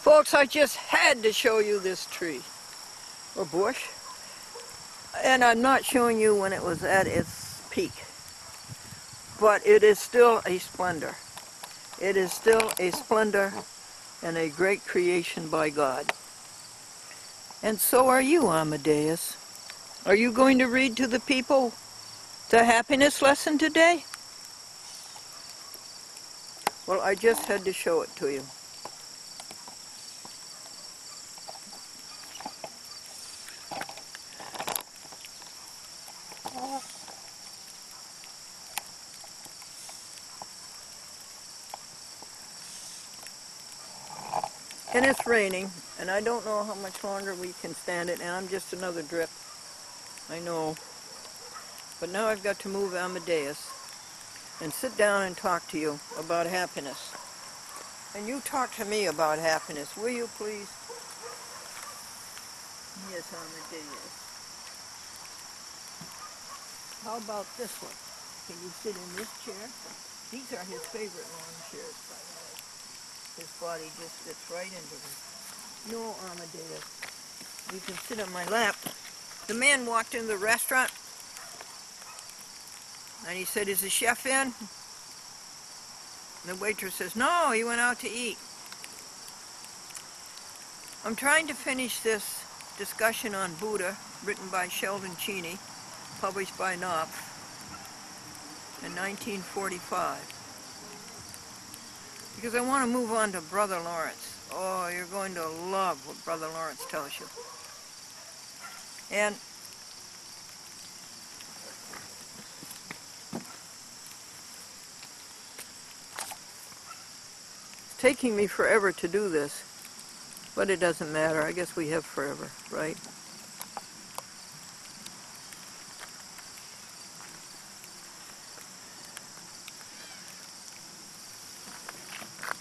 Folks, I just had to show you this tree, or bush, and I'm not showing you when it was at its peak, but it is still a splendor. It is still a splendor and a great creation by God. And so are you, Amadeus. Are you going to read to the people the happiness lesson today? Well, I just had to show it to you. And it's raining, and I don't know how much longer we can stand it, and I'm just another drip. I know. But now I've got to move Amadeus and sit down and talk to you about happiness. And you talk to me about happiness, will you please? Yes, Amadeus. How about this one? Can you sit in this chair? These are his favorite lawn chairs, by the way. His body just fits right into them. No, Amadeus. You can sit on my lap. The man walked into the restaurant and he said, "Is the chef in?" And the waitress says, "No, he went out to eat." I'm trying to finish this discussion on Buddha, written by Sheldon Cheney, published by Knopf in 1945. Because I want to move on to Brother Lawrence. Oh, you're going to love what Brother Lawrence tells you. And it's taking me forever to do this, but it doesn't matter. I guess we have forever, right?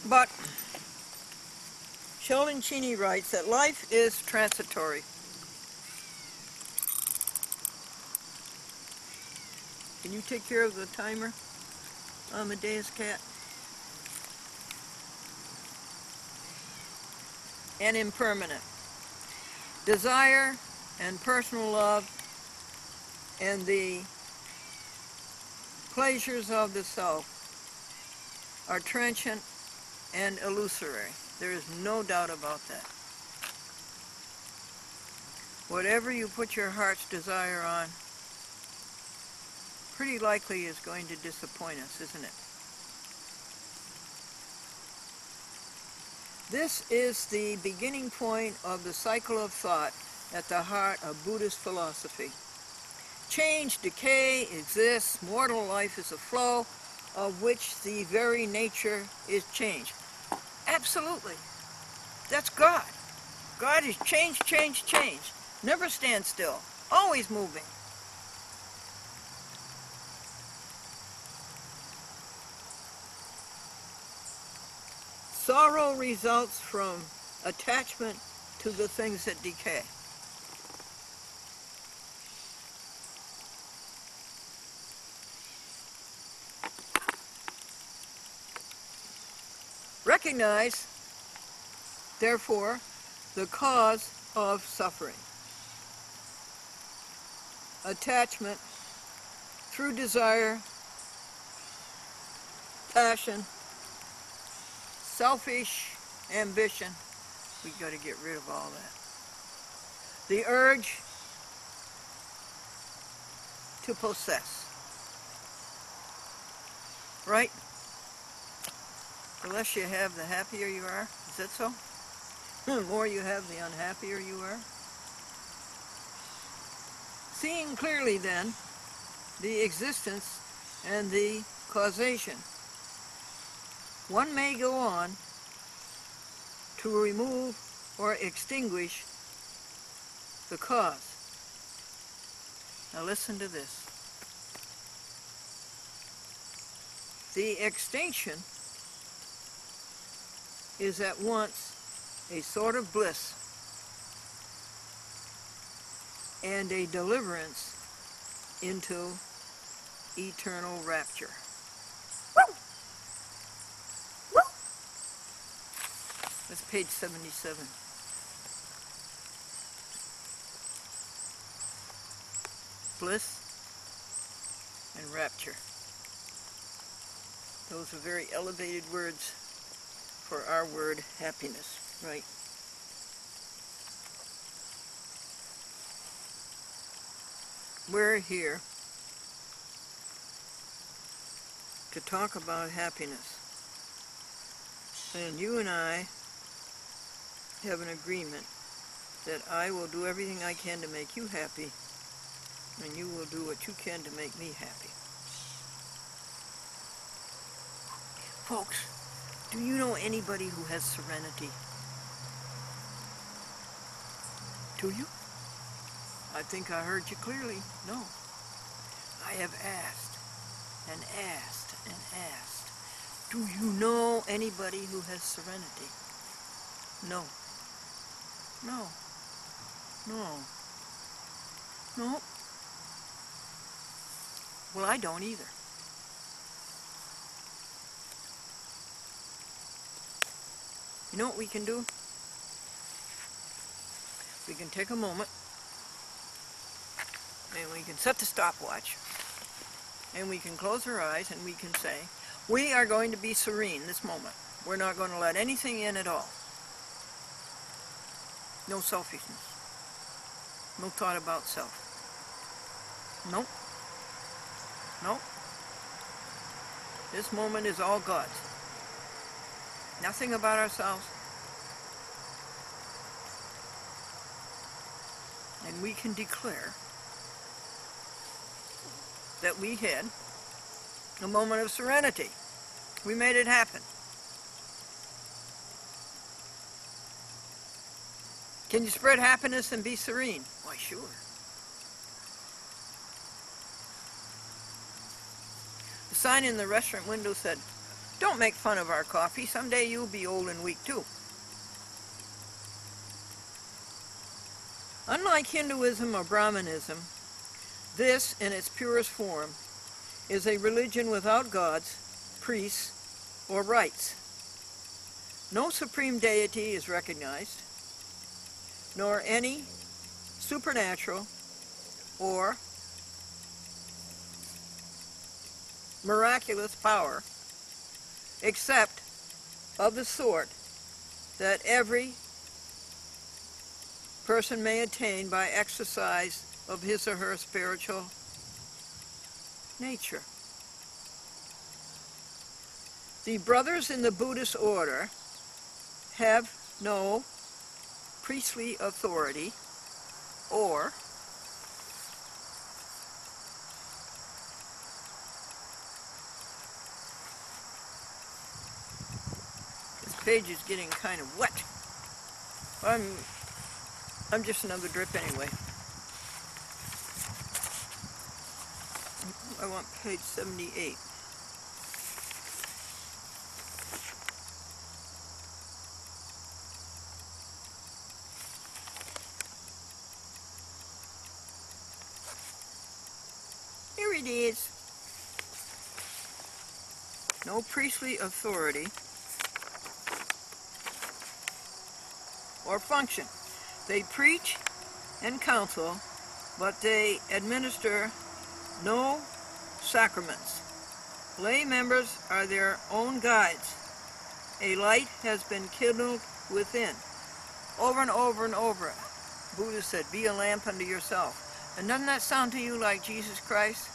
But Sheldon Cheney writes that life is transitory. Can you take care of the timer, Amadeus cat? And impermanent. Desire and personal love and the pleasures of the self are transient and illusory. There is no doubt about that. Whatever you put your heart's desire on, pretty likely is going to disappoint us, isn't it? This is the beginning point of the cycle of thought at the heart of Buddhist philosophy. Change, decay exists. Mortal life is a flow of which the very nature is change. Absolutely. That's God. God is change, change, change. Never stand still. Always moving. Sorrow results from attachment to the things that decay. Recognize, therefore, the cause of suffering. Attachment through desire, passion, selfish ambition. We've got to get rid of all that. The urge to possess. Right? The less you have, the happier you are. Is that so? The more you have, the unhappier you are. Seeing clearly, then, the existence and the causation, one may go on to remove or extinguish the cause. Now listen to this. The extinction is at once a sort of bliss and a deliverance into eternal rapture. Woo! Woo! That's page 77. Bliss and rapture. Those are very elevated words for our word happiness, right? We're here to talk about happiness. And you and I have an agreement that I will do everything I can to make you happy, and you will do what you can to make me happy. Folks, do you know anybody who has serenity? Do you? I think I heard you clearly. No. I have asked and asked and asked. Do you know anybody who has serenity? No. No. No. No. Well, I don't either. You know what we can do? We can take a moment and we can set the stopwatch and we can close our eyes and we can say, we are going to be serene this moment. We're not going to let anything in at all. No selfishness. No thought about self. Nope. Nope. This moment is all God's. Nothing about ourselves. And we can declare that we had a moment of serenity. We made it happen. Can you spread happiness and be serene? Why, sure. The sign in the restaurant window said, "Don't make fun of our coffee. Someday you'll be old and weak too." Unlike Hinduism or Brahmanism, this, in its purest form, is a religion without gods, priests, or rites. No supreme deity is recognized, nor any supernatural or miraculous power, except of the sort that every person may attain by exercise of his or her spiritual nature. The brothers in the Buddhist order have no priestly authority or this page is getting kind of wet. I'm just another drip anyway. I want page 78. Here it is. No priestly authority or function. They preach and counsel, but they administer no sacraments. Lay members are their own guides. A light has been kindled within. Over and over and over, Buddha said, be a lamp unto yourself. And doesn't that sound to you like Jesus Christ?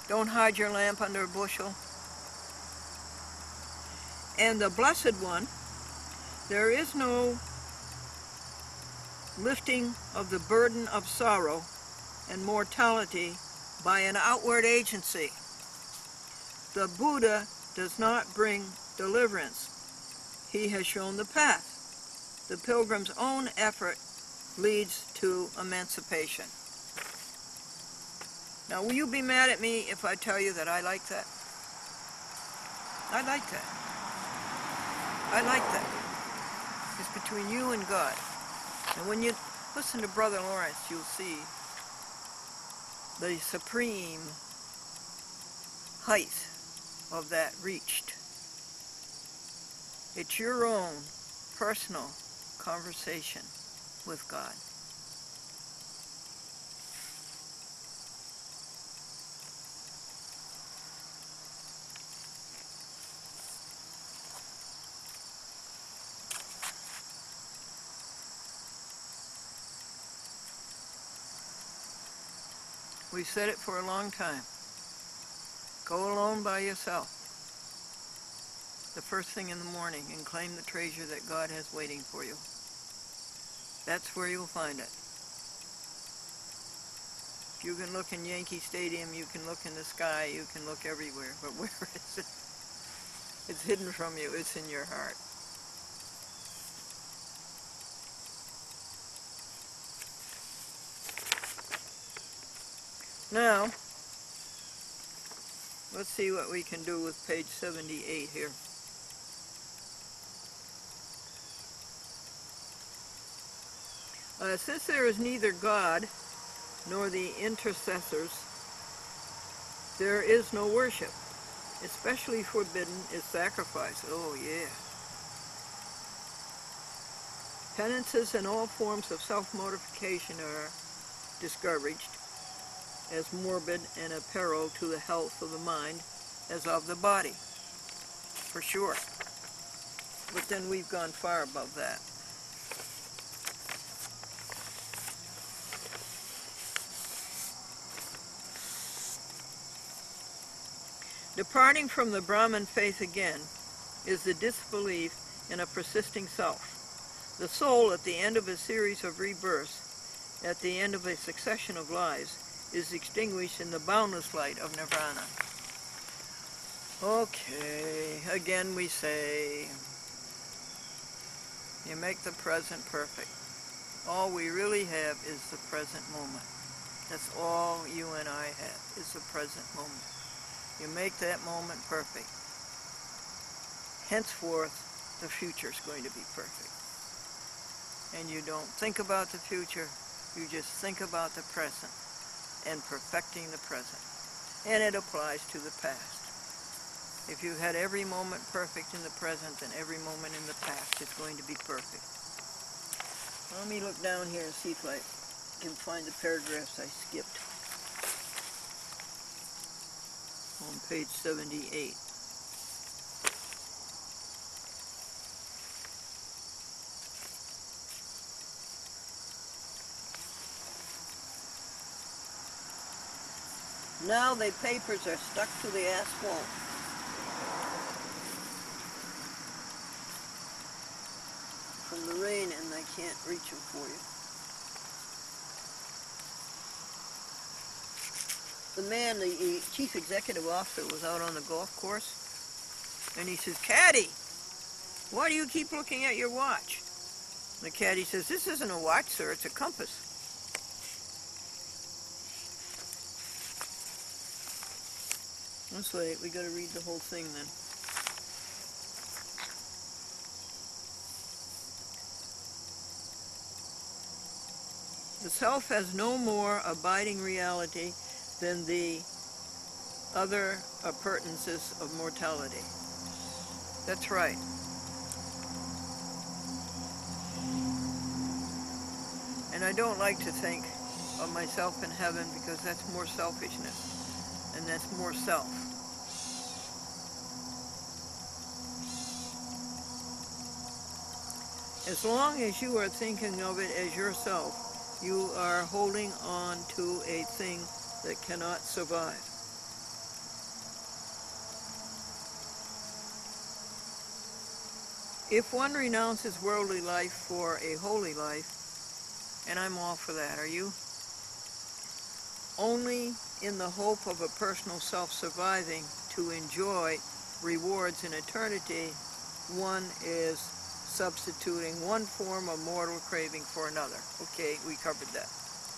Don't hide your lamp under a bushel. And the Blessed One, there is no lifting of the burden of sorrow and mortality by an outward agency. The Buddha does not bring deliverance. He has shown the path. The pilgrim's own effort leads to emancipation. Now, will you be mad at me if I tell you that I like that? I like that. I like that. It's between you and God. And when you listen to Brother Lawrence, you'll see the supreme height of that reached. It's your own personal conversation with God. We've said it for a long time. Go alone by yourself the first thing in the morning and claim the treasure that God has waiting for you. That's where you'll find it. You can look in Yankee Stadium, you can look in the sky, you can look everywhere, but where is it? It's hidden from you, it's in your heart. Now, let's see what we can do with page 78 here. Since there is neither God nor the intercessors, there is no worship. Especially forbidden is sacrifice. Oh yeah. Penances and all forms of self-mortification are discouraged as morbid and a peril to the health of the mind as of the body, for sure. But then we've gone far above that. Departing from the Brahman faith again is the disbelief in a persisting self. The soul, at the end of a series of rebirths, at the end of a succession of lives, is extinguished in the boundless light of nirvana. Okay, again we say, you make the present perfect. All we really have is the present moment. That's all you and I have, is the present moment. You make that moment perfect. Henceforth, the future is going to be perfect. And you don't think about the future, you just think about the present and perfecting the present. And it applies to the past. If you had every moment perfect in the present, then every moment in the past is going to be perfect. Let me look down here and see if I can find the paragraphs I skipped on page 78. Now the papers are stuck to the asphalt. From the rain, and I can't reach them for you. The man, the chief executive officer, was out on the golf course, and he says, "Caddy, why do you keep looking at your watch?" The caddy says, "This isn't a watch, sir, it's a compass." Let's wait, we gotta read the whole thing then. The self has no more abiding reality than the other appurtenances of mortality. That's right. And I don't like to think of myself in heaven because that's more selfishness and that's more self. As long as you are thinking of it as yourself, you are holding on to a thing that cannot survive. If one renounces worldly life for a holy life, and I'm all for that, are you? Only in the hope of a personal self surviving to enjoy rewards in eternity, one is substituting one form of mortal craving for another. Okay, we covered that.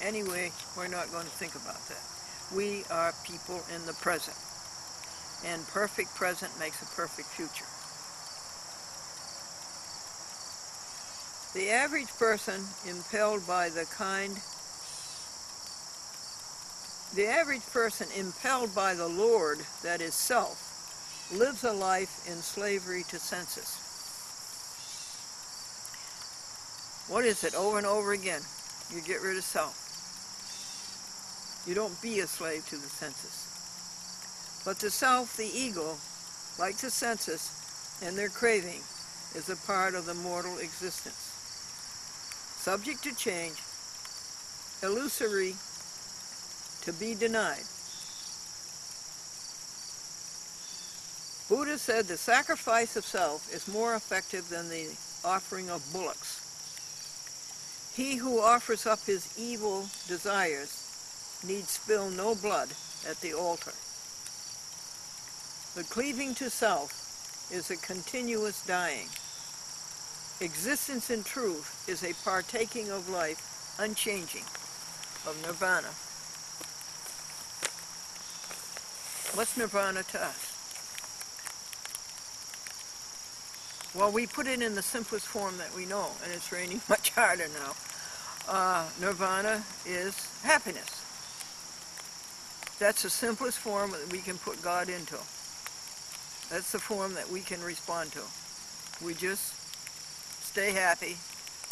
Anyway, we're not going to think about that. We are people in the present, and perfect present makes a perfect future. The average person impelled by the Lord, that is self, lives a life in slavery to senses. What is it? Over and over again. You get rid of self. You don't be a slave to the senses. But the self, the ego, like the senses and their craving, is a part of the mortal existence. Subject to change, illusory, to be denied. Buddha said the sacrifice of self is more effective than the offering of bullocks. He who offers up his evil desires need spill no blood at the altar. The cleaving to self is a continuous dying. Existence in truth is a partaking of life, unchanging, of nirvana. What's nirvana to us? Well, we put it in the simplest form that we know, and it's raining much harder now. Nirvana is happiness. That's the simplest form that we can put God into. That's the form that we can respond to. We just stay happy,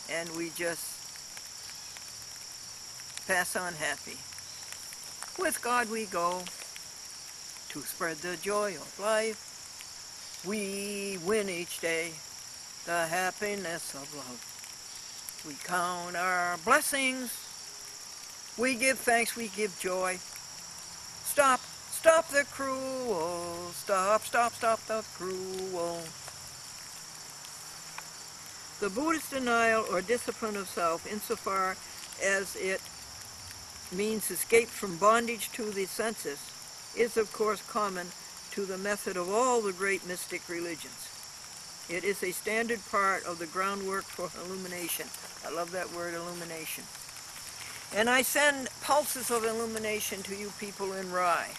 and we just pass on happy. With God we go to spread the joy of life. We win each day the happiness of love. We count our blessings. We give thanks, we give joy. Stop the cruel. Stop the cruel. The Buddhist denial or discipline of self, insofar as it means escape from bondage to the senses, is of course common to the method of all the great mystic religions. It is a standard part of the groundwork for illumination. I love that word, illumination. And I send pulses of illumination to you people in Rye.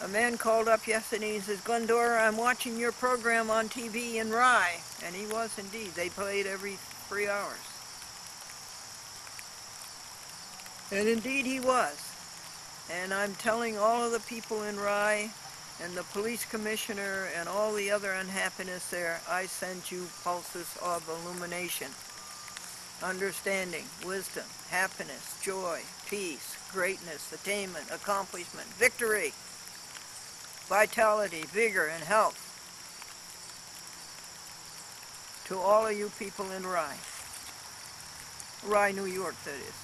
A man called up yesterday and says, Glendora, I'm watching your program on TV in Rye. And he was indeed. They played every 3 hours. And indeed he was. And I'm telling all of the people in Rye and the police commissioner and all the other unhappiness there, I send you pulses of illumination, understanding, wisdom, happiness, joy, peace, greatness, attainment, accomplishment, victory, vitality, vigor, and health. To all of you people in Rye. Rye, New York, that is.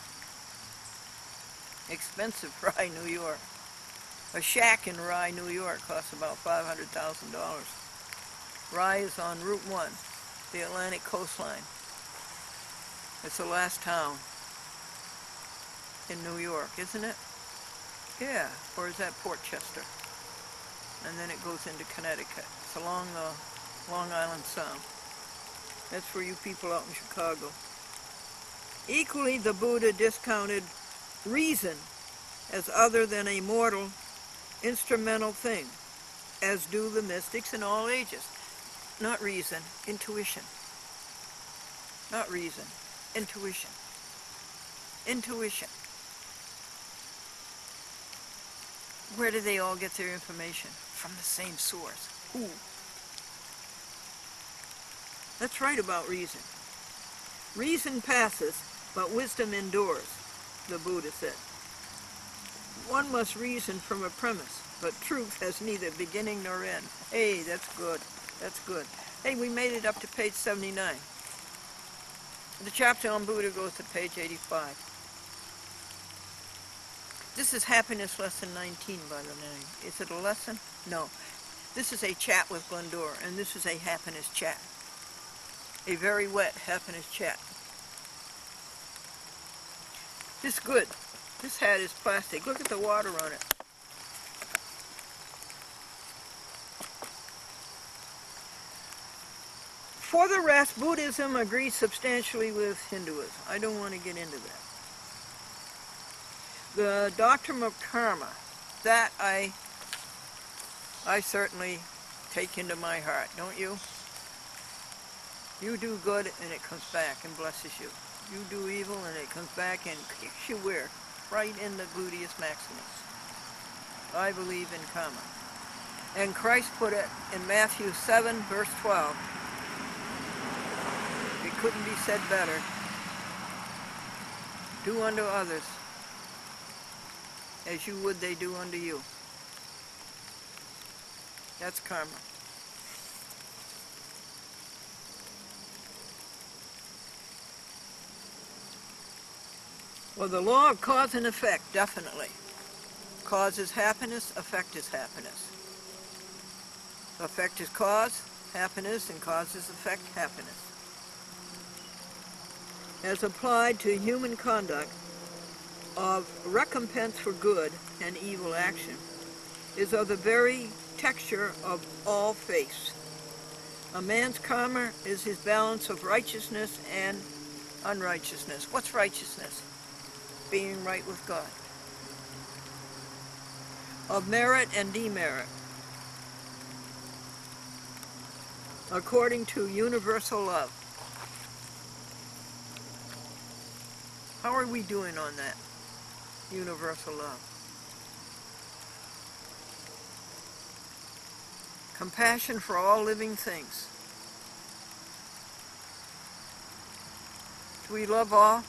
Expensive Rye, New York. A shack in Rye, New York costs about $500,000. Rye is on Route 1, the Atlantic coastline. It's the last town in New York, isn't it? Yeah, or is that Port Chester? And then it goes into Connecticut. It's along the Long Island Sound. That's for you people out in Chicago. Equally, the Buddha discounted reason as other than a mortal, instrumental thing, as do the mystics in all ages. Not reason, intuition. Not reason, intuition. Intuition. Where do they all get their information? From the same source. Who? Let's write about reason. Reason passes, but wisdom endures, the Buddha said. One must reason from a premise, but truth has neither beginning nor end. Hey, that's good. That's good. Hey, we made it up to page 79. The chapter on Buddha goes to page 85. This is Happiness Lesson 19, by the way. Is it a lesson? No. This is a chat with Glendora, and this is a happiness chat. A very wet happiness chat. This is good. This hat is plastic. Look at the water on it. For the rest, Buddhism agrees substantially with Hinduism. I don't want to get into that. The doctrine of karma, that I certainly take into my heart, don't you? You do good and it comes back and blesses you. You do evil and it comes back and kicks you where? Right in the gluteus maximus. I believe in karma. And Christ put it in Matthew 7, verse 12. It couldn't be said better. Do unto others as you would they do unto you. That's karma. Well, the law of cause and effect, definitely. Cause is happiness, effect is happiness. Effect is cause, happiness, and cause is effect, happiness. As applied to human conduct of recompense for good and evil action is of the very texture of all faiths. A man's karma is his balance of righteousness and unrighteousness. What's righteousness? Being right with God. Of merit and demerit, according to universal love. How are we doing on that universal love? Compassion for all living things. Do we love all?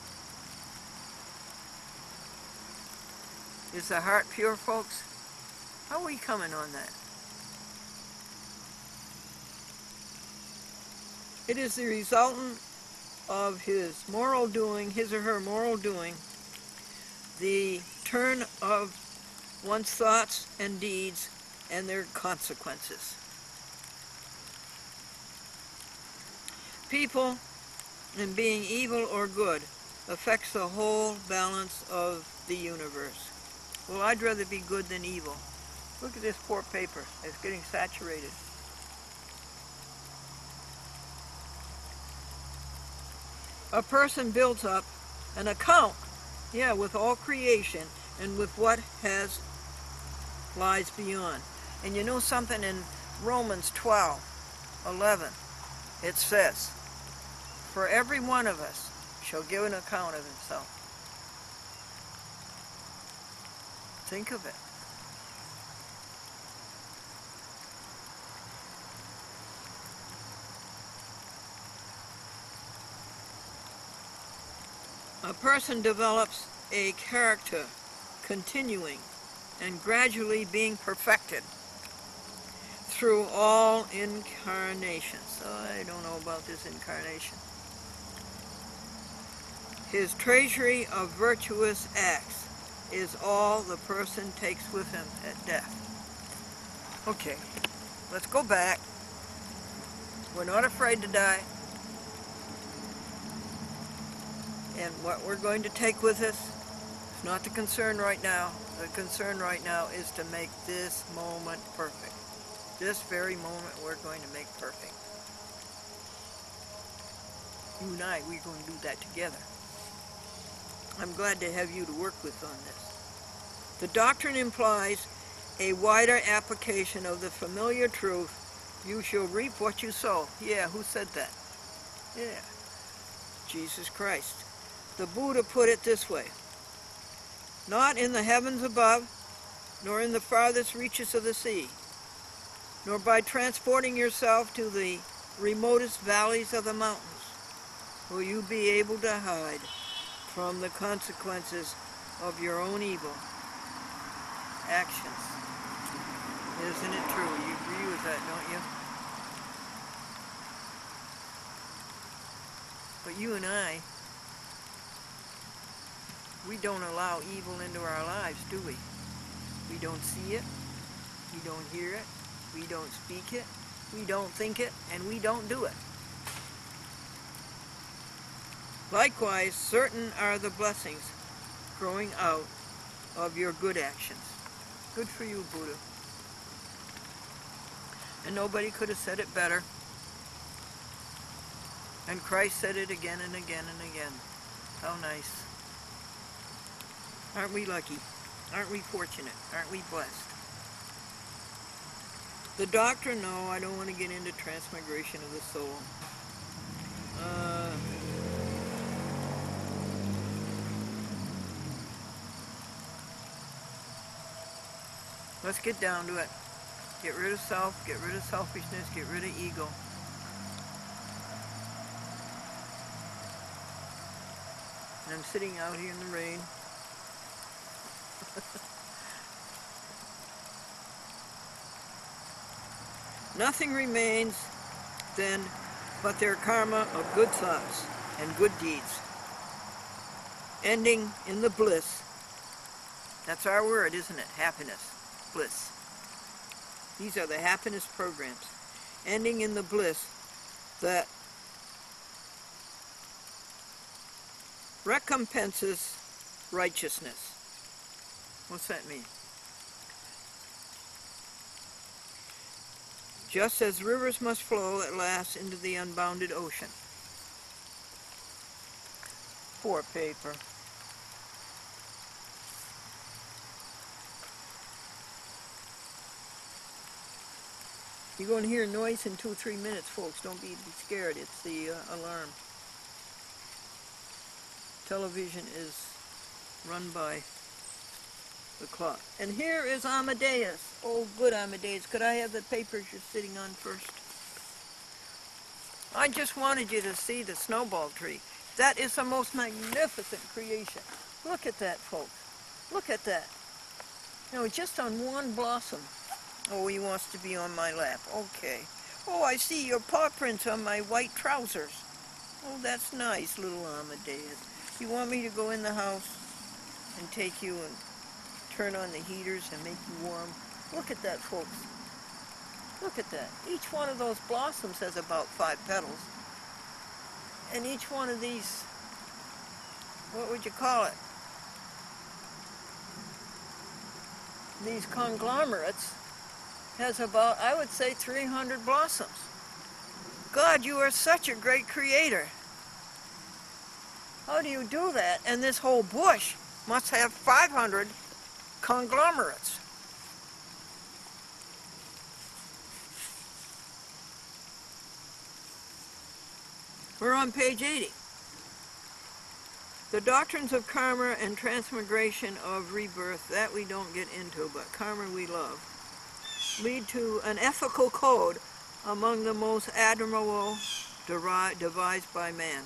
Is the heart pure, folks? How are we coming on that? It is the resultant of his moral doing, his or her moral doing, the turn of one's thoughts and deeds and their consequences. People, in being evil or good, affects the whole balance of the universe. Well, I'd rather be good than evil. Look at this poor paper. It's getting saturated. A person builds up an account, with all creation and with what lies beyond. And you know something, in Romans 12:11, it says, for every one of us shall give an account of himself. Think of it. A person develops a character, continuing and gradually being perfected through all incarnations. I don't know about this incarnation. His treasury of virtuous acts is all the person takes with him at death. Okay, let's go back. We're not afraid to die. And what we're going to take with us is not the concern right now. The concern right now is to make this moment perfect. This very moment we're going to make perfect. You and I, we're going to do that together. I'm glad to have you to work with on this. The doctrine implies a wider application of the familiar truth, you shall reap what you sow. Yeah, who said that? Yeah, Jesus Christ. The Buddha put it this way: not in the heavens above, nor in the farthest reaches of the sea, nor by transporting yourself to the remotest valleys of the mountains, will you be able to hide from the consequences of your own evil actions. Isn't it true? You agree with that, don't you? But you and I, we don't allow evil into our lives, do we? We don't see it, we don't hear it, we don't speak it, we don't think it, and we don't do it. Likewise, certain are the blessings growing out of your good actions. Good for you, Buddha. And nobody could have said it better. And Christ said it again and again and again. How nice. Aren't we lucky? Aren't we fortunate? Aren't we blessed? The doctrine, no, I don't want to get into transmigration of the soul. Let's get down to it. Get rid of self, get rid of selfishness, get rid of ego. And I'm sitting out here in the rain. Nothing remains then but their karma of good thoughts and good deeds, ending in the bliss. That's our word, isn't it? Happiness, bliss. These are the happiness programs, ending in the bliss that recompenses righteousness. What's that mean? Just as rivers must flow at last into the unbounded ocean. Poor paper. You're going to hear noise in 2-3 minutes, folks. Don't be scared. It's the alarm. Television is run by the clock. And here is Amadeus. Oh, good Amadeus. Could I have the papers you're sitting on first? I just wanted you to see the snowball tree. That is the most magnificent creation. Look at that, folks. Look at that. You know, just on one blossom. Oh, he wants to be on my lap. Okay. Oh, I see your paw prints on my white trousers. Oh, that's nice, little Amadeus. You want me to go in the house and take you and turn on the heaters and make you warm? Look at that, folks. Look at that. Each one of those blossoms has about 5 petals. And each one of these, what would you call it? These conglomerates has about, I would say, 300 blossoms. God, you are such a great creator. How do you do that? And this whole bush must have 500 conglomerates. We're on page 80. The doctrines of karma and transmigration of rebirth, that we don't get into, but karma we love, lead to an ethical code among the most admirable devised by man.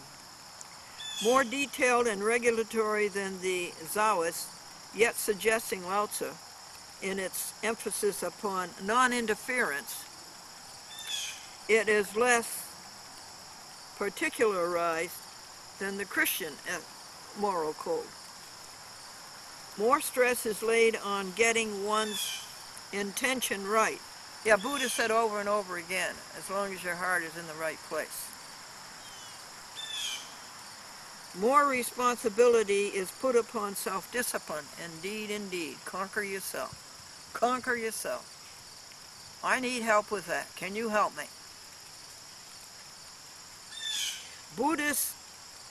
More detailed and regulatory than the Taoist, yet suggesting Lao Tzu in its emphasis upon non-interference, it is less particularized than the Christian moral code. More stress is laid on getting one's intention right. Yeah, Buddha said over and over again, as long as your heart is in the right place. More responsibility is put upon self-discipline. Indeed, indeed. Conquer yourself. Conquer yourself. I need help with that. Can you help me? Buddhist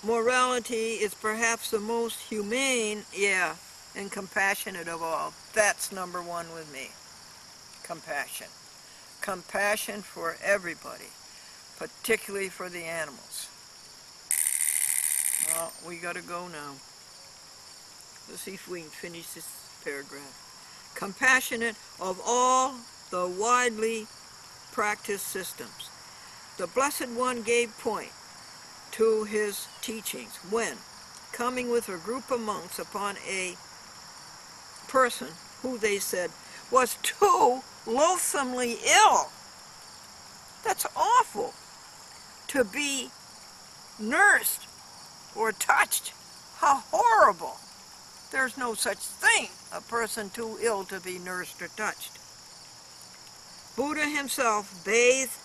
morality is perhaps the most humane, and compassionate of all. That's number one with me. Compassion. Compassion for everybody, particularly for the animals. Well, we gotta go now. Let's see if we can finish this paragraph. Compassionate of all the widely practiced systems. The Blessed One gave point to his teachings when, coming with a group of monks upon a person who they said was too loathsomely ill. That's awful. To be nursed or touched. How horrible. There's no such thing, a person too ill to be nursed or touched. Buddha himself bathed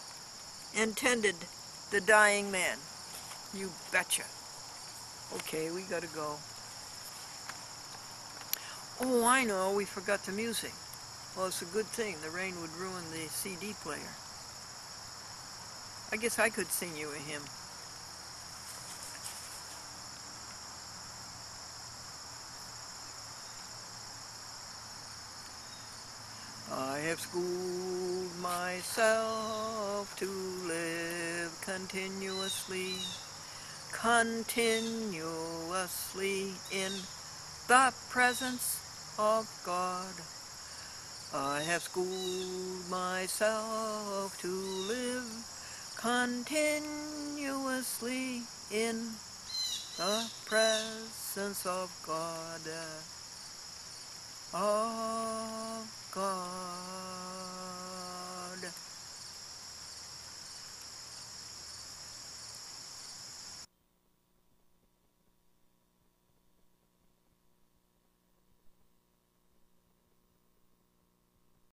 and tended the dying man. You betcha. Okay, we gotta go. Oh, I know, we forgot the music. Well, it's a good thing. The rain would ruin the CD player. I guess I could sing you a hymn. I have schooled myself to live continuously in the presence of God. I have schooled myself to live continuously in the presence presence of God. Of God.